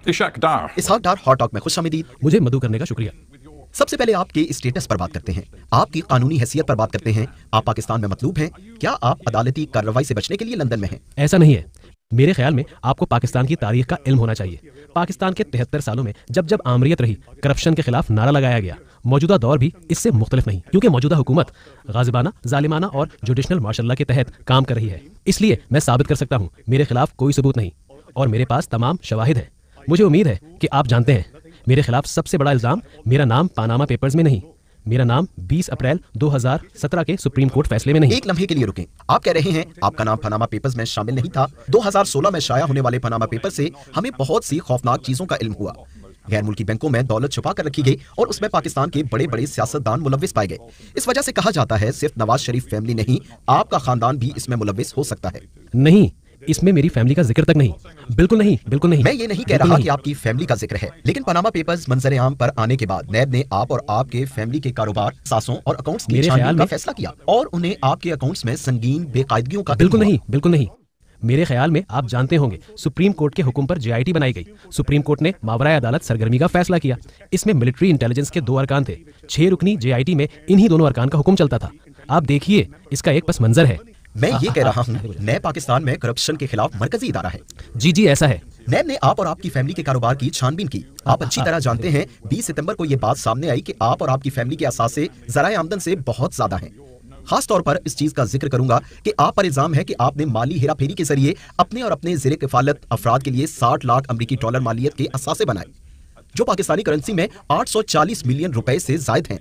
इसहाक डार hot talk में खुशामदीद। मुझे मदऊ करने का शुक्रिया। सबसे पहले आपके स्टेटस पर बात करते हैं, आपकी कानूनी हैसियत पर बात करते हैं। आप पाकिस्तान में मतलूब हैं। क्या आप अदालती कार्रवाई से बचने के लिए लंदन में हैं? ऐसा नहीं है। मेरे ख्याल में आपको पाकिस्तान की तारीख का इल्म होना चाहिए। पाकिस्तान के 73 सालों में जब जब आमरीत रही, करप्शन के खिलाफ नारा लगाया गया। मौजूदा दौर भी इससे मुख्तलिफ नहीं, क्योंकि मौजूदा हुकूमत गाजिबाना, जालिमाना और जुडिशनल मार्शल लॉ के तहत काम कर रही है। इसलिए मैं साबित कर सकता हूँ मेरे खिलाफ कोई सबूत नहीं और मेरे पास तमाम शवाहिद है। मुझे उम्मीद है कि आप जानते हैं मेरे खिलाफ सबसे बड़ा इल्जाम मेरा नाम पानामा पेपर्स में नहीं, मेरा नाम 20 अप्रैल 2017 के सुप्रीम कोर्ट फैसले में नहीं। एक लम्हे के लिए रुकें। आप कह रहे हैं आपका नाम पनामा पेपर्स में शामिल नहीं था। 2016 में शाया होने वाले पनामा पेपर से हमें बहुत सी खौफनाक चीजों का इल्म हुआ। गैर मुल्की बैंकों में दौलत छुपा कर रखी गई और उसमें पाकिस्तान के बड़े बड़े सियासतदान मुलव्विस पाए गए। इस वजह से कहा जाता है सिर्फ नवाज शरीफ फैमिली नहीं, आपका खानदान भी इसमें मुलव्विस हो सकता है। नहीं, इसमें मेरी फैमिली का जिक्र तक नहीं। बिल्कुल नहीं, बिल्कुल नहीं। मैं ये नहीं कह रहा कि आपकी फैमिली का जिक्र है, लेकिन पनामा पेपर्स मंजर आम पर आने के बाद नैब ने आप और आपके फैमिली के कारोबार, सासों और अकाउंट्स की छानबीन का फैसला किया और उन्हें आपके अकाउंट्स में संगीन बेकायदगियों का बिल्कुल नहीं, बिल्कुल नहीं। मेरे ख्याल में आप जानते होंगे सुप्रीम कोर्ट के हुक्म पर JIT बनाई गई। सुप्रीम कोर्ट ने मावराए अदालत सरगर्मी का फैसला किया। इसमें मिलिट्री इंटेलिजेंस के 2 अरकान थे। 6 रुकनी JIT में इन्हीं दोनों अरकान का हुक्म चलता था। आप देखिए, इसका एक पस मंजर है। मैं ये कह रहा हूँ नैब पाकिस्तान में करप्शन के खिलाफ मरकजी इदारा है। जी, ऐसा है। नैब ने आप और आपकी फैमिली के कारोबार की छानबीन की। आप अच्छी तरह जानते हैं 20 सितंबर को ये बात सामने आई कि आप और आपकी फैमिली के असासे ज़राए आमदन से बहुत ज्यादा हैं। खास तौर पर इस चीज का जिक्र करूंगा कि आप पर इल्जाम है कि आपने माली हेराफेरी के जरिए अपने और अपने ज़ेरे किफालत अफराद के लिए 60 लाख अमरीकी डॉलर मालियत के असासे बनाए, जो पाकिस्तानी करेंसी में 840 मिलियन रुपए से जायद हैं।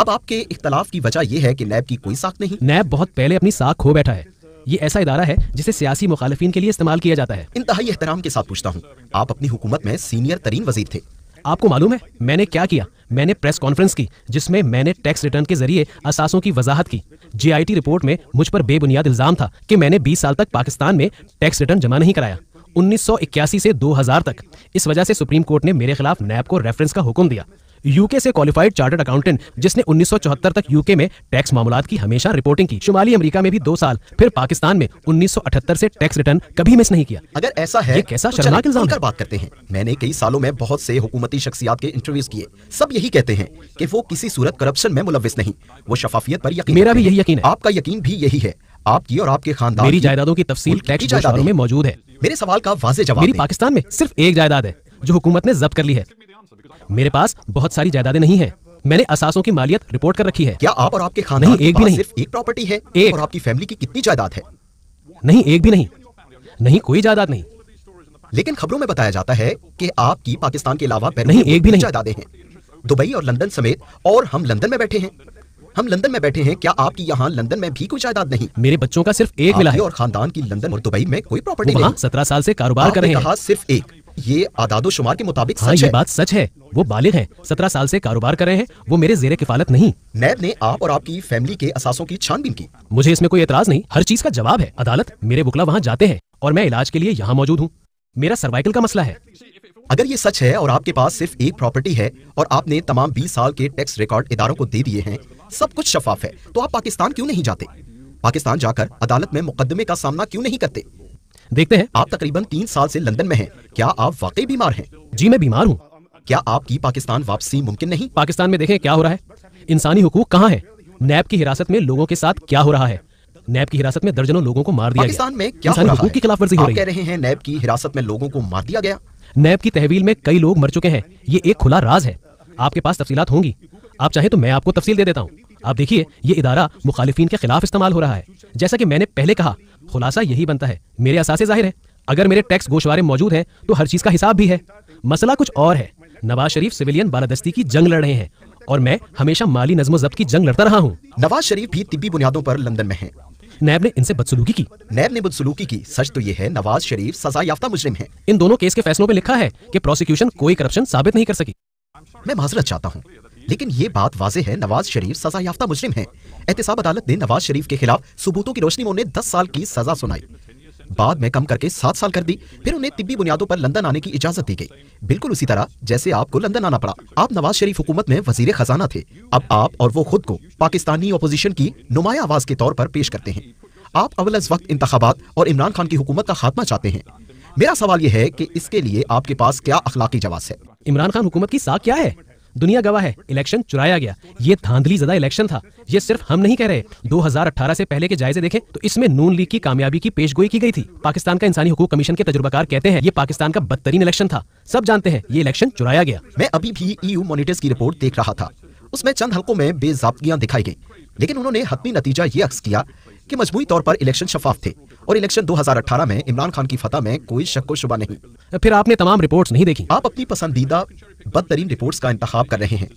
अब आपके इख्तलाफ की वजह यह है कि नैब की कोई साख नहीं। नैब बहुत पहले अपनी साख खो बैठा है। ये ऐसा इदारा है जिसे सियासी मुखालिफिन के लिए इस्तेमाल किया जाता है। इंतहाई एहतराम के साथ पूछता हूँ, आप अपनी हुकूमत में सीनियर तरीन वजीर थे। आपको मालूम है मैंने क्या किया? मैंने प्रेस कॉन्फ्रेंस की जिसमें मैंने टैक्स रिटर्न के जरिए असासों की वजाहत की। JIT रिपोर्ट में मुझ पर बेबुनियाद इल्जाम था कि मैंने 20 साल तक पाकिस्तान में टैक्स रिटर्न जमा नहीं कराया, 1981 से 2000 तक। इस वजह से सुप्रीम कोर्ट ने मेरे खिलाफ नैब को रेफरेंस का हुक्म दिया। यूके से क्वालिफाइड चार्टर्ड अकाउंटेंट जिसने 1974 तक यूके में टैक्स मामलात की हमेशा रिपोर्टिंग की, शुमाली अमेरिका में भी 2 साल, फिर पाकिस्तान में 1978 से टैक्स रिटर्न कभी मिस नहीं किया। अगर ऐसा है, ये कैसा शर्मनाक इल्जाम है? बात करते हैं। मैंने कई सालों में बहुत से हुकूमती शख्सियात के इंटरव्यूज किए। सब यही कहते हैं कि वो किसी सूरत करप्शन में मुलव्विस नहीं, वो शफाफियत पर यकीन। मेरा भी यही यकीन है। आपका यकीन भी यही है। आपकी और आपके खानदान मेरी जायदादों की तफसील टैक्स गोशवारों में मौजूद है। मेरे सवाल का वाज़े जवाब। मेरी पाकिस्तान में सिर्फ एक जायदाद है जो हुकूमत ने जब्त कर ली है। मेरे पास बहुत सारी जायदादें नहीं है। मैंने असासों की मालियत रिपोर्ट कर रखी है। क्या आप और आपके खानदान नहीं, एक भी नहीं। सिर्फ एक प्रॉपर्टी है? एक। और आपकी फैमिली की कितनी जायदाद है? नहीं, एक भी नहीं। नहीं, कोई जायदाद नहीं। लेकिन खबरों में बताया जाता है कि आपकी पाकिस्तान के अलावा नहीं, एक भी नहीं जायदादें हैं, दुबई और लंदन समेत। और हम लंदन में बैठे हैं। क्या आपकी यहाँ लंदन में भी कोई जायदाद नहीं? मेरे बच्चों का सिर्फ एक मिला है और खानदान की लंदन और दुबई में कोई प्रॉपर्टी नहीं। 17 साल से कारोबार कर रहे हैं। कहा सिर्फ एक। ये आदादो शुमार के मुताबिक हाँ, सच ये है। बात सच है। वो बालिग हैं, 17 साल से कारोबार कर रहे हैं। वो मेरे ज़ेरे किफालत नहीं। नैब ने आप और आपकी फैमिली के असासों की छानबीन की। मुझे इसमें कोई एतराज नहीं। हर चीज का जवाब है। अदालत, मेरे वकला वहाँ जाते हैं और मैं इलाज के लिए यहाँ मौजूद हूँ। मेरा सर्वाइकल का मसला है। अगर ये सच है और आपके पास सिर्फ एक प्रॉपर्टी है और आपने तमाम 20 साल के टैक्स रिकॉर्ड इदारों को दे दिए हैं, सब कुछ शफाफ है, तो आप पाकिस्तान क्यों नहीं जाते? पाकिस्तान जाकर अदालत में मुकदमे का सामना क्यों नहीं करते? देखते हैं। आप तकरीबन 3 साल से लंदन में हैं। क्या आप वाकई बीमार हैं? जी, मैं बीमार हूँ। क्या आपकी पाकिस्तान वापसी मुमकिन नहीं? पाकिस्तान में देखें क्या हो रहा है। इंसानी हुकूक कहाँ है? नैब की हिरासत में लोगों के साथ क्या हो रहा है? नैब की हिरासत में दर्जनों लोगों को मार दिया गया। पाकिस्तान में क्या इंसानी हुकूक की खिलाफवर्जी हो रही है। आप कह रहे हैं नैब की हिरासत में लोगों को मार दिया गया? नैब की तहवील में कई लोग मर चुके हैं। ये एक खुला राज है। आपके पास तफसीलात होंगी। आप चाहे तो मैं आपको तफसील दे देता हूँ। आप देखिए, ये इदारा मुखालिफिन के खिलाफ इस्तेमाल हो रहा है। जैसा कि मैंने पहले कहा, खुलासा यही बनता है। मेरे असासे जाहिर है। अगर मेरे टैक्स गोशवारे मौजूद हैं तो हर चीज का हिसाब भी है। मसला कुछ और है। नवाज शरीफ सिविलियन बालादस्ती की जंग लड़ रहे हैं और मैं हमेशा माली नज़्म ज़ब्त की जंग लड़ता रहा हूँ। नवाज शरीफ भी तिब्बी बुनियादों पर लंदन में हैं। नैब ने इनसे बदसलूकी की। नैब ने बदसलूकी की। सच तो ये है नवाज शरीफ सजा याफ्ता मुजरिम है। इन दोनों केस के फैसलों में लिखा है कि प्रोसिक्यूशन कोई करप्शन साबित नहीं कर सकी। मैं माजरत चाहता हूँ, लेकिन ये बात वाज़े है नवाज शरीफ सजा याफ्ता मुजरिम है। एहतसाब अदालत ने नवाज शरीफ के खिलाफ सबूतों की रोशनी में उन्हें 10 साल की सजा सुनाई। बाद में कम करके 7 साल कर दी। फिर उन्हें तिब्बी बुनियादों पर लंदन आने की इजाजत दी गई, बिल्कुल उसी तरह जैसे आपको लंदन आना पड़ा। आप नवाज शरीफ हुकूमत में वजीर खजाना थे। अब आप और वो खुद को पाकिस्तानी अपोजिशन की नुमाया आवाज के तौर पर पेश करते हैं। आप अव्वल वक्त इंतखाबात और इमरान खान की हुकूमत का खात्मा चाहते हैं। मेरा सवाल यह है कि इसके लिए आपके पास क्या अखलाकी जवाब है? इमरान खान हुकूमत की साख क्या है? दुनिया गवाह है, इलेक्शन चुराया गया। ये धांधली ज़दा इलेक्शन था। ये सिर्फ हम नहीं कह रहे। 2018 से पहले के जायजे देखें तो इसमें नून लीग की कामयाबी की पेशगोई की गई थी। पाकिस्तान का इंसानी हुकूक कमीशन के तजुर्बाकार कहते हैं ये पाकिस्तान का बदतरीन इलेक्शन था। सब जानते हैं ये इलेक्शन चुराया गया। मैं अभी भी EU मॉनिटर्स की रिपोर्ट देख रहा था। उसमें चंद हलकों में बेज़ाब्तियां दिखाई गई, लेकिन उन्होंने हतमी नतीजा ये अक्स किया कि मजमूई तौर पर इलेक्शन शफाफ थे और इलेक्शन 2018 में इमरान खान की फतह में कोई शक व शुबा नहीं। फिर आपने तमाम रिपोर्ट्स नहीं देखी। आप अपनी पसंदीदा बदतरीन रिपोर्ट्स का इंतखाब कर रहे हैं,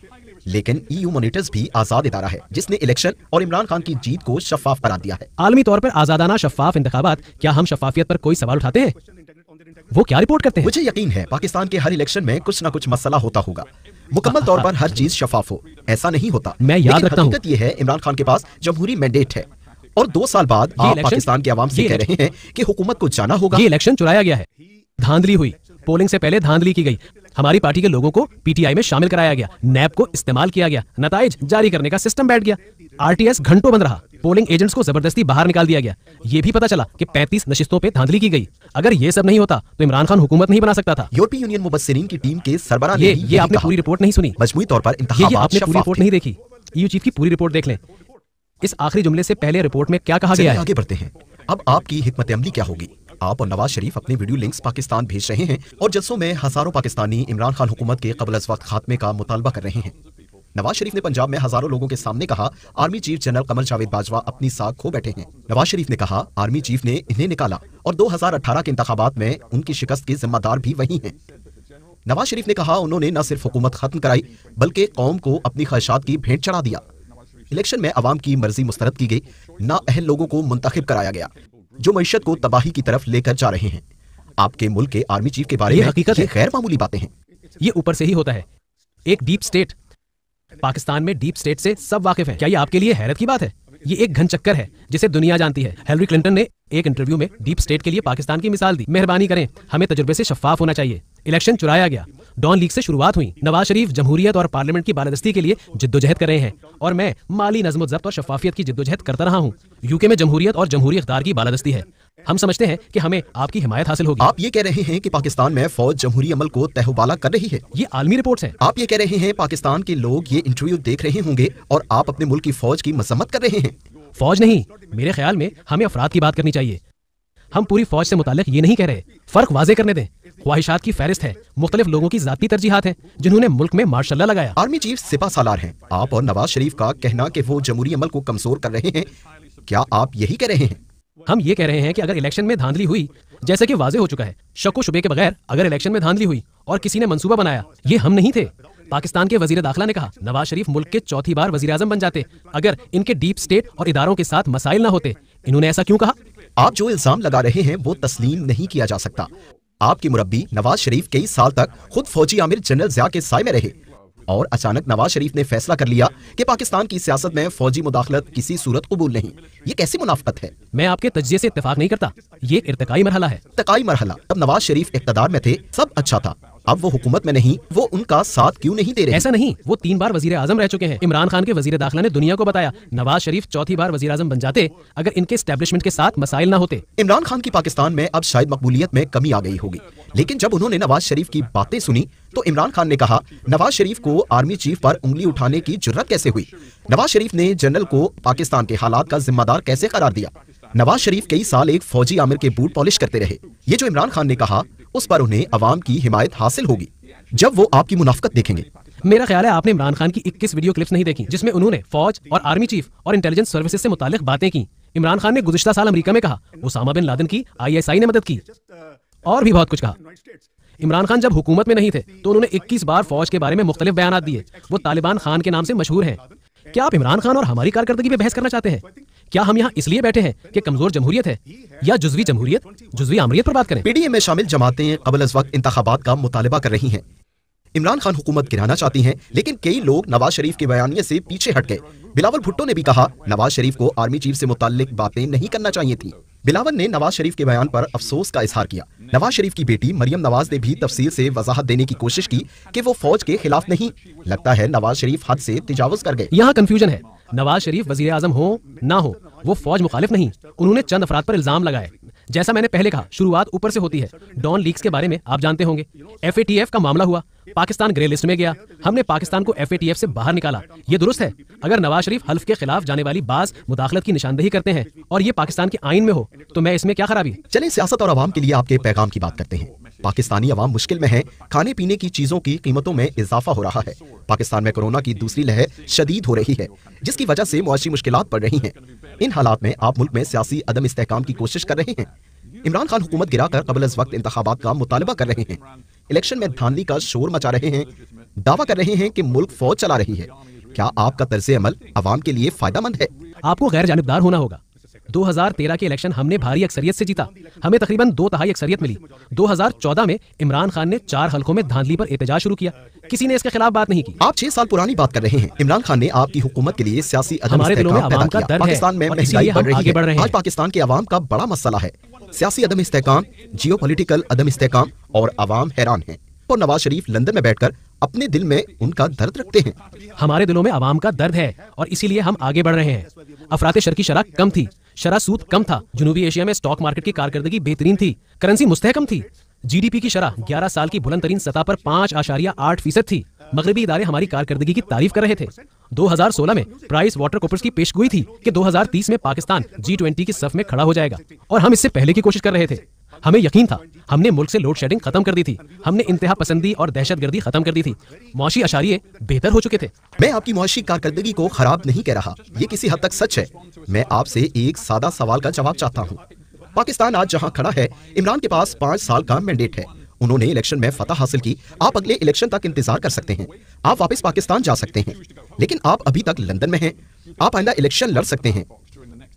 लेकिन EU मॉनिटर्स भी आजाद इदारा है जिसने इलेक्शन और इमरान खान की जीत को शफाफ करार दिया है। आलमी तौर पर आजादाना शफाफ इंतखाबात, क्या हम शफाफियत पर कोई सवाल उठाते हैं? वो क्या रिपोर्ट करते हैं? मुझे यकीन है पाकिस्तान के हर इलेक्शन में कुछ न कुछ मसला होता होगा। मुकम्मल तौर पर हर चीज शफाफ हो, ऐसा नहीं होता। मैं याद रखता हूँ, हकीकत ये है इमरान खान के पास जमहूरी मैंडेट है और 2 साल बाद आप पाकिस्तान के आवाम से कह रहे हैं कि हुकूमत को जाना होगा। ये इलेक्शन चुराया गया है, धांधली हुई, पोलिंग से पहले धांधली की गई, हमारी पार्टी के लोगों को PTI में शामिल कराया गया, नैब को इस्तेमाल किया गया, नताइज जारी करने का सिस्टम बैठ गया, RTS घंटों बंद रहा, पोलिंग एजेंट्स को जबरदस्ती बाहर निकाल दिया गया। ये भी पता चला कि 35 नशिस्तों पे धांधली की गई। अगर ये सब नहीं होता तो इमरान खान हुकूमत नहीं बना सकता था। यूरोपीय यूनियन मुबस्सिरीन की टीम के सरबराह ने ये आपने पूरी रिपोर्ट नहीं सुनी। मजमूई तौर पर ये आपने पूरी रिपोर्ट नहीं देखी। EU चीफ की पूरी रिपोर्ट देख लें। इस आखिरी जुमले से पहले रिपोर्ट में क्या कहा गया है? आगे बढ़ते हैं। अब आपकी हिकमत अमली क्या होगी? आप और नवाज शरीफ अपने वीडियो लिंक्स पाकिस्तान भेज रहे हैं और जलसों में हजारों पाकिस्तानी इमरान खान हुकूमत के कबल अज़ वक्त खात्मे का मुतालबा कर रहे हैं। नवाज शरीफ ने पंजाब में हजारों लोगों के सामने कहा army chief general Qamar Javed Bajwa अपनी साख खो बैठे हैं। नवाज शरीफ ने कहा आर्मी चीफ ने इन्हें निकाला और 2018 के इंतखाबात में उनकी शिकस्त के जिम्मेदार भी वही हैं। नवाज शरीफ ने कहा उन्होंने न सिर्फ हुकूमत खत्म कराई बल्कि कौम को अपनी ख्वाहिशात की भेंट चढ़ा दिया। इलेक्शन में अवाम की मर्जी मुस्तरद की गई, नाअहल लोगों को मुंतखब कराया गया जो मईशत को तबाही की तरफ लेकर जा रहे हैं। आपके मुल्क के आर्मी चीफ के बारे में हकीकत है, गैर मामूली बातें हैं। ये ऊपर से ही होता है। एक डीप स्टेट, पाकिस्तान में डीप स्टेट से सब वाकिफ हैं। क्या ये आपके लिए हैरत की बात है? ये एक घन चक्कर है जिसे दुनिया जानती है। हिलरी क्लिंटन ने एक इंटरव्यू में डीप स्टेट के लिए पाकिस्तान की मिसाल दी। मेहरबानी करें, हमें तजुर्बे से शफाफ होना चाहिए। इलेक्शन चुराया गया, डॉन लीग से शुरुआत हुई। नवाज शरीफ जमहूरियत और पार्लियामेंट की बालादस्ती के लिए जिद्दोजहद कर रहे हैं और मैं माली नज़्म ज़ब्त और शफाफियत की जिद्दोजहद करता रहा हूँ। यूके में जमहूरियत और जमहूरी इख्तियार की बालादस्ती है। हम समझते हैं कि हमें आपकी हिमायत हासिल होगी। आप ये कह रहे हैं कि पाकिस्तान में फौज जमहूरी अमल को तहबाला कर रही है। ये आलमी रिपोर्ट्स हैं। आप ये कह रहे हैं पाकिस्तान के लोग ये इंटरव्यू देख रहे होंगे और आप अपने मुल्क की फौज की मजम्मत कर रहे हैं। फौज नहीं, मेरे ख्याल में हमें अफराद की बात करनी चाहिए। हम पूरी फौज से मुताल्लिक ये नहीं कह रहे। फर्क वाजे करने दें। ख्वाहिशात की फहरिस्त है, मुख्तलिफ लोगों की जाती तरजीहात हैं जिन्होंने मुल्क में मार्शल लगाया। आर्मी चीफ सिपा सालार हैं। आप और नवाज शरीफ का कहना कि वो जमहूरी अमल को कमजोर कर रहे हैं, क्या आप यही कह रहे हैं? हम ये कह रहे हैं कि अगर इलेक्शन में धांधली हुई, जैसे कि वाजे हो चुका है, शक व शुबे के बगैर अगर इलेक्शन में धांधली हुई और किसी ने मंसूबा बनाया, ये हम नहीं थे। पाकिस्तान के वजीर दाखिला ने कहा नवाज शरीफ मुल्क के चौथी बार वजीर आजम बन जाते अगर इनके डीप स्टेट और इदारों के साथ मसाइल ना होते। इन्होंने ऐसा क्यों कहा? आप जो इल्जाम लगा रहे हैं वो तस्लीम नहीं किया जा सकता। आपके मुरब्बी नवाज शरीफ कई साल तक खुद फौजी आमिर जनरल ज़िया के साए में रहे और अचानक नवाज शरीफ ने फैसला कर लिया कि पाकिस्तान की सियासत में फौजी मुदाखलत किसी सूरत कबूल नहीं। ये कैसी मुनाफकत है? मैं आपके तज्जिये से इत्तेफाक नहीं करता। ये इर्तिकाई मरहला है। इर्तिकाई मरहला? तब नवाज शरीफ इक़्तिदार में थे, सब अच्छा था। अब वो हुकूमत में नहीं, वो उनका साथ क्यों नहीं दे रहे? ऐसा नहीं, वो 3 बार वजीर आजम रह चुके हैं। इमरान खान के वजीर दाखिला ने दुनिया को बताया नवाज शरीफ चौथी बार वजीर आजम बन जाते अगर इनके एस्टेब्लिशमेंट के साथ मसाइल ना होते। इमरान खान की पाकिस्तान में अब शायद मकबूलियत में कमी आ गई होगी, लेकिन जब उन्होंने नवाज शरीफ की बातें सुनी तो इमरान खान ने कहा नवाज शरीफ को आर्मी चीफ पर उंगली उठाने की जुर्रत कैसे हुई? नवाज शरीफ ने जनरल को पाकिस्तान के हालात का जिम्मेदार कैसे करार दिया? नवाज शरीफ कई साल एक फौजी आमिर के बूट पॉलिश करते रहे। ये जो इमरान खान ने कहा उस पर उन्हें अवाम की हिमायत हासिल होगी जब वो आपकी मुनाफकत देखेंगे। मेरा ख्याल है आपने इमरान खान की 21 वीडियो क्लिप्स नहीं देखी जिसमें उन्होंने फौज और आर्मी चीफ और इंटेलिजेंस सर्विसेज से मुतालिक बातें की। इमरान खान ने गुज़िश्ता साल अमेरिका में कहा उसामा बिन लादेन की ISI ने मदद की और भी बहुत कुछ कहा। इमरान खान जब हुकूमत में नहीं थे तो उन्होंने 21 बार फौज के बारे में मुख्तलिफ बयानात दिए। वो तालिबान खान के नाम से मशहूर हैं। क्या आप इमरान खान और हमारी कारकर्दगी पे बहस करना चाहते हैं? क्या हम यहाँ इसलिए बैठे हैं कि कमजोर जमहूरियत है या जुज़वी जमहूरियत, जुज़वी आमरीत पर बात करें? PDM में शामिल जमातें कबल अज़ वक्त इंतखाबात का मुतालबा कर रही हैं। इमरान खान हुकूमत गिराना चाहती हैं, लेकिन कई लोग नवाज शरीफ के बयानिए से पीछे हट गए। बिलावल भुट्टो ने भी कहा नवाज शरीफ को आर्मी चीफ से मुताल्लिक बातें नहीं करना चाहिए थी। बिलावल ने नवाज शरीफ के बयान पर अफसोस का इजहार किया। नवाज शरीफ की बेटी मरियम नवाज ने भी तफसील से वजाहत देने की कोशिश की कि वो फौज के खिलाफ नहीं। लगता है नवाज शरीफ हद से तजावुज कर गए। यहाँ कंफ्यूजन है। नवाज शरीफ वजीर आजम हो ना हो, वो फौज मुखालिफ नहीं। उन्होंने चंद अफराद पर इल्जाम लगाए। जैसा मैंने पहले कहा, शुरुआत ऊपर से होती है। डॉन लीक्स के बारे में आप जानते होंगे। FATF का मामला हुआ, पाकिस्तान ग्रे लिस्ट में गया, हमने पाकिस्तान को FATF से बाहर निकाला। ये दुरुस्त है? अगर नवाज शरीफ हल्फ के खिलाफ जाने वाली बाज मुदाखलत की निशानदेही करते हैं और ये पाकिस्तान के आइन में हो, तो मैं इसमें क्या खराबी? चलें सियासत और आवाम के लिए आपके पैगाम की बात करते हैं। पाकिस्तानी आवाम मुश्किल में है, खाने पीने की चीजों की कीमतों में इजाफा हो रहा है। पाकिस्तान में कोरोना की दूसरी लहर शदीद हो रही है, जिसकी वजह से मुआशी मुश्किलात बढ़ रही हैं। इन हालात में आप मुल्क में सियासी अदम इस्तेहकाम की कोशिश कर रहे हैं। इमरान खान हुकूमत गिराकर कबल अज़ वक्त इंतखाबात का मुतालबा कर रहे हैं, इलेक्शन में धांधली का शोर मचा रहे हैं, दावा कर रहे हैं कि मुल्क फौज चला रही है। क्या आपका तर्ज़े अमल अवाम के लिए फायदेमंद है? आपको गैर जानिबदार होना होगा। 2013 के इलेक्शन हमने भारी अक्सरियत से जीता, हमें तकरीबन 2/3 अक्सरियत मिली। 2014 में इमरान खान ने 4 हलकों में धांधली पर एहतजाज शुरू किया, किसी ने इसके खिलाफ बात नहीं की। आप 6 साल पुरानी बात कर रहे हैं। इमरान खान ने आपकी हुकूमत के लिए सियासी अदम हमारे दिलों में इस्तेहकाम अवाम पैदा का किया। दर्द है पाकिस्तान में और महंगाई इसीलिए बढ़ हम आगे बढ़ रही रहे है। हैं। आज पाकिस्तान के अवाम का बड़ा मसला है सियासी अदम इस्तेहकाम, जियोपॉलिटिकल अदम इस्तेहकाम, और अवाम हैरान है। और नवाज शरीफ लंदन में बैठकर अपने दिल में उनका दर्द रखते हैं। हमारे दिलों में अवाम का दर्द है और इसीलिए हम आगे बढ़ रहे हैं। अफरात शर की शरह कम थी, शरह सूद कम था, जनूबी एशिया में स्टॉक मार्केट की कारकर्दगी बेहतरीन थी, करेंसी मुस्तहकम थी, GDP की शरह 11 साल की बुलंद तरीन सतह पर 5.8% थी। मगरबी इदारे हमारी कारकर्दगी की तारीफ कर रहे थे। 2016 में प्राइस वाटर कॉपर्स की पेशगोई थी कि 2030 में पाकिस्तान G20 की सफ में खड़ा हो जाएगा, और हम इससे पहले की कोशिश कर रहे थे। हमें यकीन था, हमने मुल्क से लोड शेडिंग खत्म कर दी थी, हमने इंतहा पसंदी और दहशतगर्दी खत्म कर दी थी, मुआशी अशारिये बेहतर हो चुके थे। मैं आपकी मुआशी कारकर्दगी को खराब नहीं कह रहा, ये किसी हद तक सच है। मैं आपसे एक सादा सवाल का जवाब चाहता हूँ। पाकिस्तान आज जहाँ खड़ा है, इमरान के पास 5 साल का मैंडेट है। उन्होंने इलेक्शन में फतह हासिल की। आप अगले इलेक्शन तक इंतजार कर सकते हैं, आप वापस पाकिस्तान जा सकते हैं, लेकिन आप अभी तक लंदन में हैं। आप आइंदा इलेक्शन लड़ सकते हैं,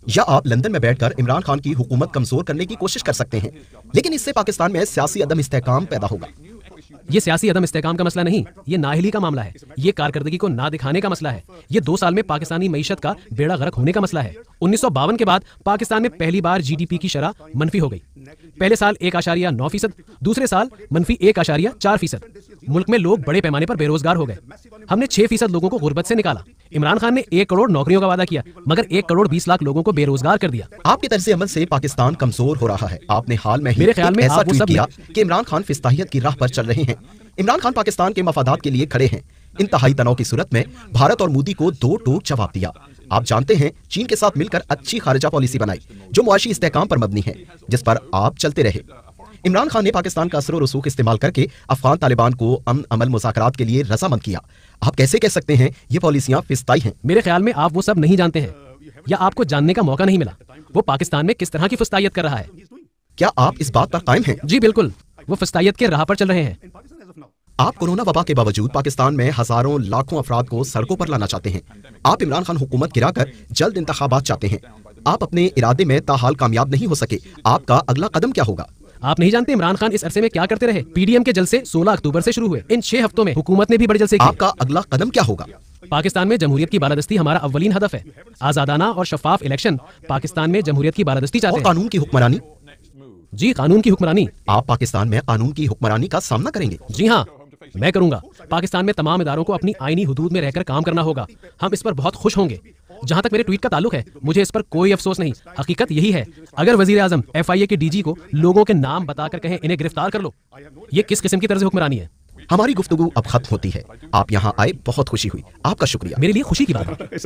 या आप लंदन में बैठकर इमरान खान की हुकूमत कमजोर करने की कोशिश कर सकते हैं, लेकिन इससे पाकिस्तान में सियासी अदम इस्तेहकाम पैदा होगा। ये सियासी अदम इस्तेहकाम का मसला नहीं, ये नाअहली का मामला है, ये कारकर्दगी को ना दिखाने का मसला है, ये 2 साल में पाकिस्तानी मईशत का बेड़ा गर्क होने का मसला है। 1952 के बाद पाकिस्तान में पहली बार GDP की शरह मनफी हो गई। पहले साल 1.9%, दूसरे साल मनफी 1.4%। मुल्क में लोग बड़े पैमाने पर बेरोजगार हो गए। हमने 6% लोगों को गुर्बत से निकाला। इमरान खान ने 1 करोड़ नौकरियों का वादा किया, मगर 1 करोड़ 20 लाख लोगों को बेरोजगार कर दिया। आपके तर्ज़े अमल से पाकिस्तान कमजोर हो रहा है। आपने हाल में ही मेरे ख्याल में ऐसा आप वो ट्वीट सब किया कि इमरान खान फिस्ताहियत की राह पर चल रहे हैं। इमरान खान पाकिस्तान के मफादात के लिए खड़े हैं। इंतहाई तनाव की सूरत में भारत और मोदी को 2 टूक जवाब दिया। आप जानते हैं, चीन के साथ मिलकर अच्छी खारिजा पॉलिसी बनाई जो मुआशी इस्तेहकाम पर मबनी है, जिस पर आप चलते रहे। इमरान खान ने पाकिस्तान का असर और रसूख इस्तेमाल करके अफगान तालिबान को अमन अमल मुज़ाकरात के लिए रज़ामंद किया। आप कैसे कह सकते हैं ये पॉलिसियां फिस्ताई हैं? मेरे ख्याल में आप वो सब नहीं जानते हैं, या आपको जानने का मौका नहीं मिला वो पाकिस्तान में किस तरह की फिस्तायत कर रहा है। क्या आप इस बात पर कायम हैं? जी बिल्कुल, वो फिस्तायत के राह पर चल रहे हैं। आप कोरोना वबा के बावजूद पाकिस्तान में हजारों लाखों अफराद को सड़कों पर लाना चाहते हैं। आप इमरान खान हुकूमत गिराकर जल्द इंतखाबात चाहते हैं। आप अपने इरादे में ताहाल कामयाब नहीं हो सके। आपका अगला कदम क्या होगा? आप नहीं जानते इमरान खान इस अरसे में क्या करते रहे। PDM के जलसे 16 अक्टूबर से शुरू हुए। इन 6 हफ्तों में हुकूमत ने भी बड़े जलसे किए। आपका अगला कदम क्या होगा? पाकिस्तान में जमहूरियत की बालादस्ती हमारा अव्वलीन हदफ है। आजादाना और शफाफ इलेक्शन पाकिस्तान में जमहूरियत की बालादस्ती चाहते और हैं। कानून की हुक्मरानी? जी, कानून की हुक्मरानी। आप पाकिस्तान में कानून की हुक्मरानी का सामना करेंगे? जी हाँ, मैं करूंगा। पाकिस्तान में तमाम इदारों को अपनी आईनी हुदूद में रहकर काम करना होगा। हम इस पर बहुत खुश होंगे। जहां तक मेरे ट्वीट का ताल्लुक है, मुझे इस पर कोई अफसोस नहीं। हकीकत यही है, अगर वजीर आजम FIA के DG को लोगों के नाम बताकर कहें इन्हें गिरफ्तार कर लो, ये किस किस्म की तर्ज हुक्मरानी है? हमारी गुफ्तगू अब खत्म होती है। आप यहाँ आए बहुत खुशी हुई। आपका शुक्रिया। मेरे लिए खुशी की बात है।